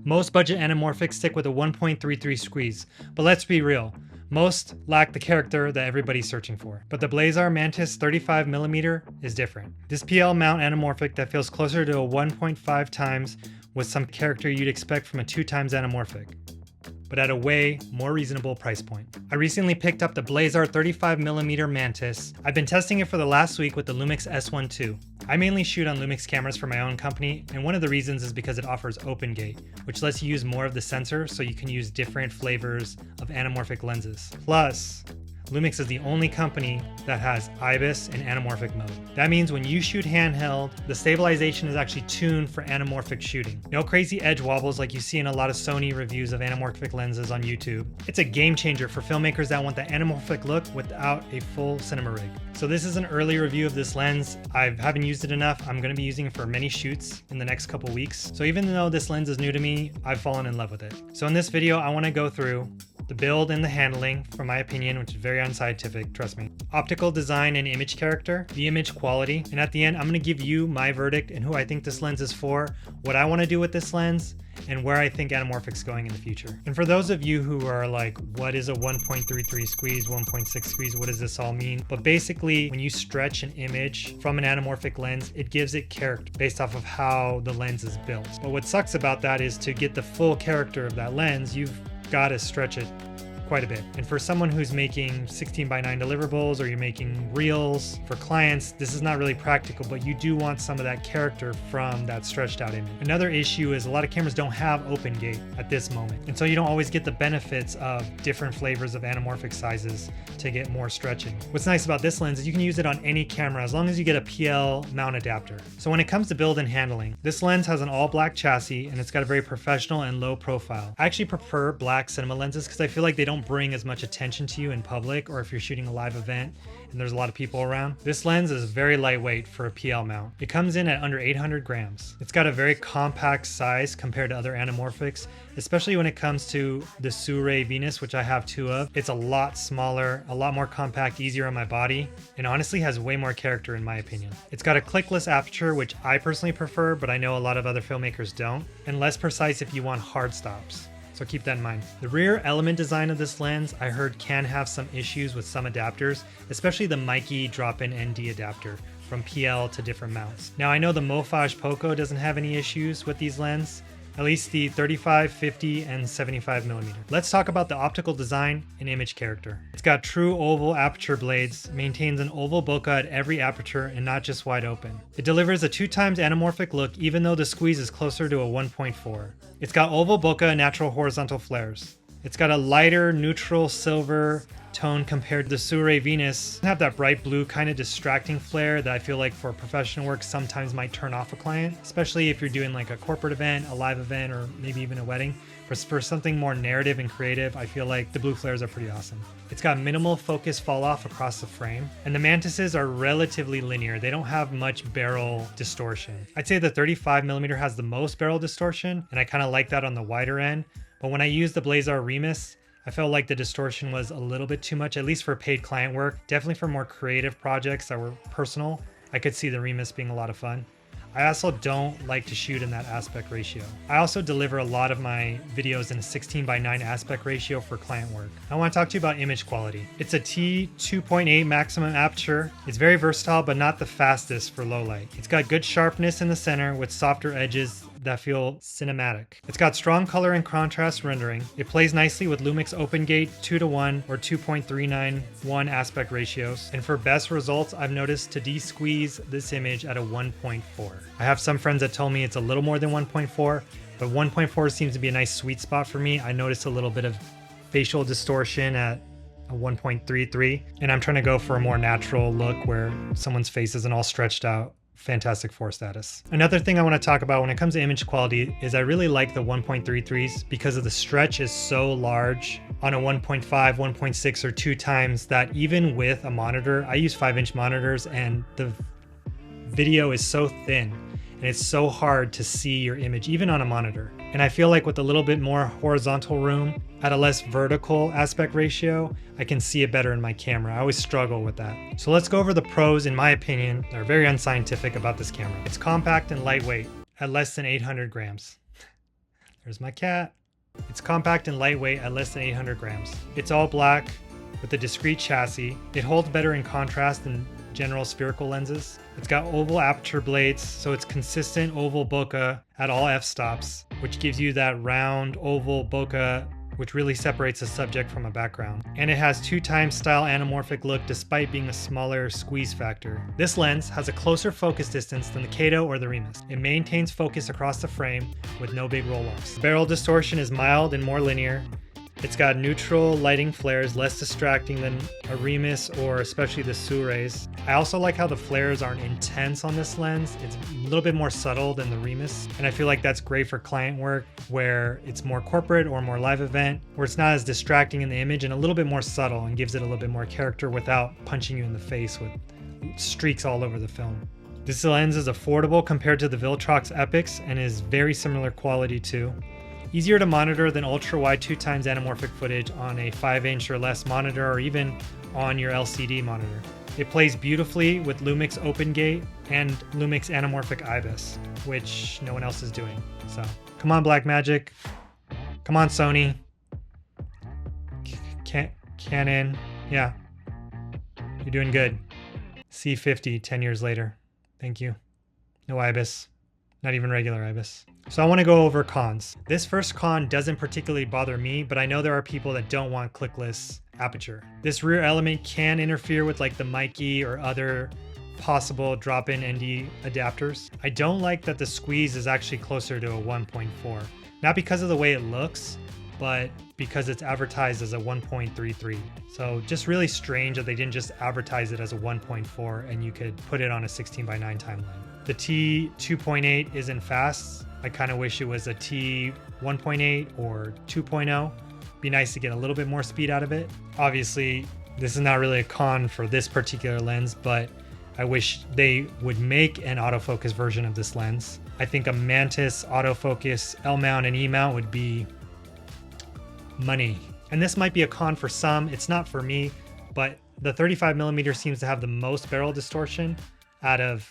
Most budget anamorphics stick with a 1.33 squeeze, but let's be real, most lack the character that everybody's searching for. But the Blazar Mantis 35mm is different. This PL mount anamorphic that feels closer to a 1.5 times with some character you'd expect from a 2 times anamorphic, but at a way more reasonable price point. I recently picked up the Blazar 35mm Mantis. I've been testing it for the last week with the Lumix S1 II. I mainly shoot on Lumix cameras for my own company, and one of the reasons is because it offers open gate, which lets you use more of the sensor so you can use different flavors of anamorphic lenses. Plus, Lumix is the only company that has IBIS and anamorphic mode. That means when you shoot handheld, the stabilization is actually tuned for anamorphic shooting. No crazy edge wobbles like you see in a lot of Sony reviews of anamorphic lenses on YouTube. It's a game changer for filmmakers that want the anamorphic look without a full cinema rig. So this is an early review of this lens. I haven't used it enough. I'm going to be using it for many shoots in the next couple weeks. So even though this lens is new to me, I've fallen in love with it. So in this video, I want to go through the build and the handling, from my opinion, which is very unscientific, trust me. Optical design and image character, the image quality, and at the end, I'm gonna give you my verdict and who I think this lens is for, what I wanna do with this lens, and where I think anamorphic's going in the future. And for those of you who are like, what is a 1.33 squeeze, 1.6 squeeze, what does this all mean? But basically, when you stretch an image from an anamorphic lens, it gives it character based off of how the lens is built. But what sucks about that is to get the full character of that lens, you've got to stretch it quite a bit. And for someone who's making 16:9 deliverables, or you're making reels for clients, this is not really practical, but you do want some of that character from that stretched out image. Another issue is a lot of cameras don't have open gate at this moment, and so you don't always get the benefits of different flavors of anamorphic sizes to get more stretching. What's nice about this lens is you can use it on any camera as long as you get a PL mount adapter. So when it comes to build and handling, this lens has an all black chassis and it's got a very professional and low profile. I actually prefer black cinema lenses because I feel like they don't bring as much attention to you in public, or if you're shooting a live event and there's a lot of people around. This lens is very lightweight for a PL mount. It comes in at under 800 grams. It's got a very compact size compared to other anamorphics, especially when it comes to the Sure Venus, which I have 2 of. It's a lot smaller, a lot more compact, easier on my body, and honestly has way more character in my opinion. It's got a clickless aperture, which I personally prefer, but I know a lot of other filmmakers don't, and less precise if you want hard stops. So keep that in mind. The rear element design of this lens, I heard, can have some issues with some adapters, especially the Mikey drop-in ND adapter from PL to different mounts. Now I know the Mofage Poco doesn't have any issues with these lenses, at least the 35, 50, and 75mm. Let's talk about the optical design and image character. It's got true oval aperture blades, maintains an oval bokeh at every aperture and not just wide open. It delivers a 2 times anamorphic look even though the squeeze is closer to a 1.4. It's got oval bokeh and natural horizontal flares. It's got a lighter neutral silver tone compared to the Sure Venus. It have that bright blue kind of distracting flare that I feel like for professional work sometimes might turn off a client, especially if you're doing like a corporate event, a live event, or maybe even a wedding. For something more narrative and creative, I feel like the blue flares are pretty awesome. It's got minimal focus fall off across the frame, and the Mantises are relatively linear. They don't have much barrel distortion. I'd say the 35mm has the most barrel distortion, and I kind of like that on the wider end. But when I use the Blazar Remus, I felt like the distortion was a little bit too much, at least for paid client work. Definitely for more creative projects that were personal, I could see the Remus being a lot of fun. I also don't like to shoot in that aspect ratio. I also deliver a lot of my videos in a 16:9 aspect ratio for client work. I want to talk to you about image quality. It's a T2.8 maximum aperture. It's very versatile, but not the fastest for low light. It's got good sharpness in the center with softer edges that feel cinematic. It's got strong color and contrast rendering. It plays nicely with Lumix open gate 2:1 or 2.391 aspect ratios. And for best results, I've noticed to de-squeeze this image at a 1.4. I have some friends that told me it's a little more than 1.4, but 1.4 seems to be a nice sweet spot for me. I noticed a little bit of facial distortion at a 1.33, and I'm trying to go for a more natural look where someone's face isn't all stretched out. Fantastic 4 status. Another thing I want to talk about when it comes to image quality is I really like the 1.33s because of the stretch is so large on a 1.5, 1.6, or 2 times that even with a monitor, I use 5-inch monitors, and the video is so thin and it's so hard to see your image even on a monitor. And I feel like with a little bit more horizontal room at a less vertical aspect ratio, I can see it better in my camera. I always struggle with that. So let's go over the pros, in my opinion, that are very unscientific about this camera. It's compact and lightweight at less than 800 grams. There's my cat. It's compact and lightweight at less than 800 grams. It's all black with a discrete chassis. It holds better in contrast than general spherical lenses. It's got oval aperture blades, so it's consistent oval bokeh at all f-stops, which gives you that round oval bokeh which really separates the subject from a background. And it has 2x style anamorphic look despite being a smaller squeeze factor. This lens has a closer focus distance than the Kato or the Remus. It maintains focus across the frame with no big roll-offs. Barrel distortion is mild and more linear. It's got neutral lighting flares, less distracting than a Remus or especially the Sureis. I also like how the flares aren't intense on this lens. It's a little bit more subtle than the Remus, and I feel like that's great for client work where it's more corporate or more live event, where it's not as distracting in the image and a little bit more subtle and gives it a little bit more character without punching you in the face with streaks all over the film. This lens is affordable compared to the Viltrox Epics and is very similar quality too. Easier to monitor than ultra-wide 2x anamorphic footage on a 5-inch or less monitor or even on your LCD monitor. It plays beautifully with Lumix OpenGate and Lumix Anamorphic IBIS, which no one else is doing. So, come on Blackmagic. Come on Sony. Canon. Yeah. You're doing good. C50 10 years later. Thank you. No IBIS. Not even regular IBIS. So I want to go over cons. This first con doesn't particularly bother me, but I know there are people that don't want clickless aperture. This rear element can interfere with like the Mikey or other possible drop-in ND adapters. I don't like that the squeeze is actually closer to a 1.4. Not because of the way it looks, but because it's advertised as a 1.33. So just really strange that they didn't just advertise it as a 1.4 and you could put it on a 16:9 timeline. The T2.8 isn't fast. I kind of wish it was a T1.8 or 2.0. Be nice to get a little bit more speed out of it. Obviously, this is not really a con for this particular lens, but I wish they would make an autofocus version of this lens. I think a Mantis autofocus L mount and E mount would be money. And this might be a con for some. It's not for me, but the 35mm seems to have the most barrel distortion out of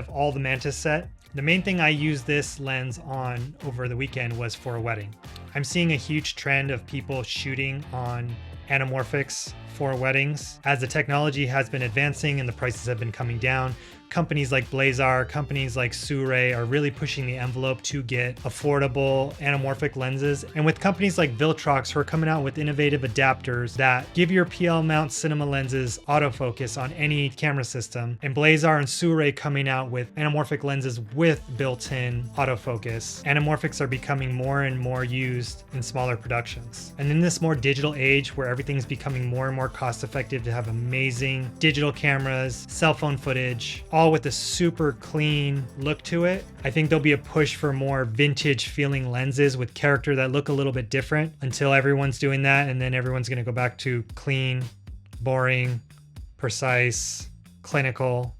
all the Mantis set. The main thing I used this lens on over the weekend was for a wedding. I'm seeing a huge trend of people shooting on anamorphics for weddings. As the technology has been advancing and the prices have been coming down, companies like Blazar, companies like Sure are really pushing the envelope to get affordable anamorphic lenses. And with companies like Viltrox who are coming out with innovative adapters that give your PL mount cinema lenses autofocus on any camera system, and Blazar and Sure coming out with anamorphic lenses with built-in autofocus, anamorphics are becoming more and more used in smaller productions. And in this more digital age where everything's becoming more and more cost-effective to have amazing digital cameras, cell phone footage, all with a super clean look to it, I think there'll be a push for more vintage feeling lenses with character that look a little bit different until everyone's doing that, and then everyone's going to go back to clean, boring, precise, clinical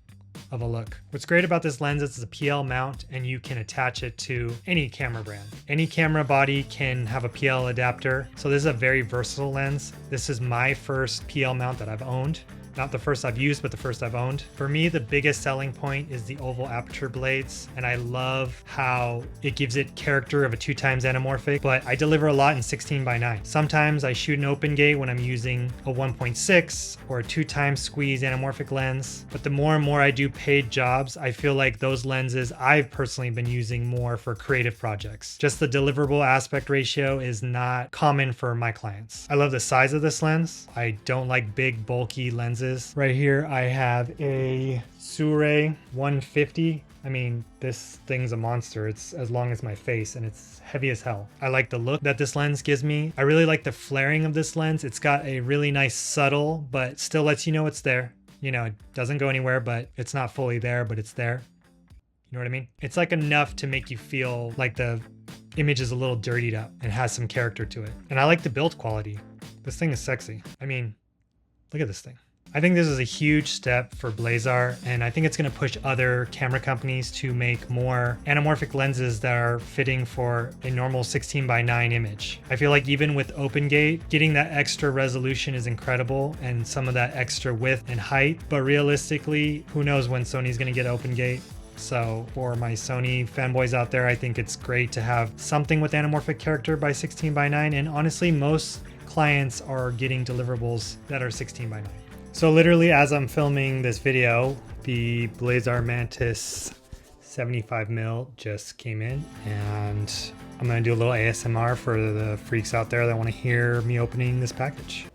of a look. What's great about this lens is it's a PL mount and you can attach it to any camera brand. Any camera body can have a PL adapter. So this is a very versatile lens. This is my first PL mount that I've owned. Not the first I've used, but the first I've owned. For me, the biggest selling point is the oval aperture blades, and I love how it gives it character of a 2x anamorphic, but I deliver a lot in 16:9. Sometimes I shoot an open gate when I'm using a 1.6 or a 2x squeeze anamorphic lens, but the more and more I do paid jobs, I feel like those lenses I've personally been using more for creative projects. Just the deliverable aspect ratio is not common for my clients. I love the size of this lens. I don't like big, bulky lenses. Right here, I have a Sure 150. I mean, this thing's a monster. It's as long as my face and it's heavy as hell. I like the look that this lens gives me. I really like the flaring of this lens. It's got a really nice subtle, but still lets you know it's there. You know, it doesn't go anywhere, but it's not fully there, but it's there. You know what I mean? It's like enough to make you feel like the image is a little dirtied up and has some character to it. And I like the build quality. This thing is sexy. I mean, look at this thing. I think this is a huge step for Blazar, and I think it's going to push other camera companies to make more anamorphic lenses that are fitting for a normal 16:9 image. I feel like even with OpenGate, getting that extra resolution is incredible and some of that extra width and height, but realistically, who knows when Sony's going to get OpenGate. So for my Sony fanboys out there, I think it's great to have something with anamorphic character by 16:9. And honestly, most clients are getting deliverables that are 16:9. So literally as I'm filming this video, the Blazar Mantis 75mm just came in, and I'm gonna do a little ASMR for the freaks out there that want to hear me opening this package.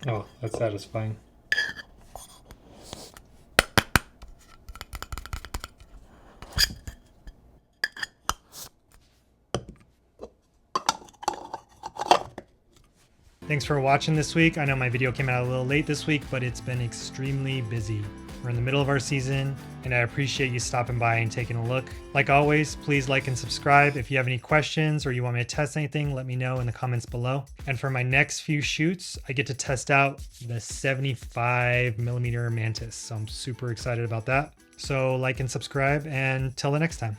Oh, that's satisfying. Thanks for watching this week. I know my video came out a little late this week, but it's been extremely busy. We're in the middle of our season, and I appreciate you stopping by and taking a look. Like always, please like and subscribe. If you have any questions or you want me to test anything, let me know in the comments below. And for my next few shoots, I get to test out the 75mm Mantis. So I'm super excited about that. So like and subscribe, and till the next time.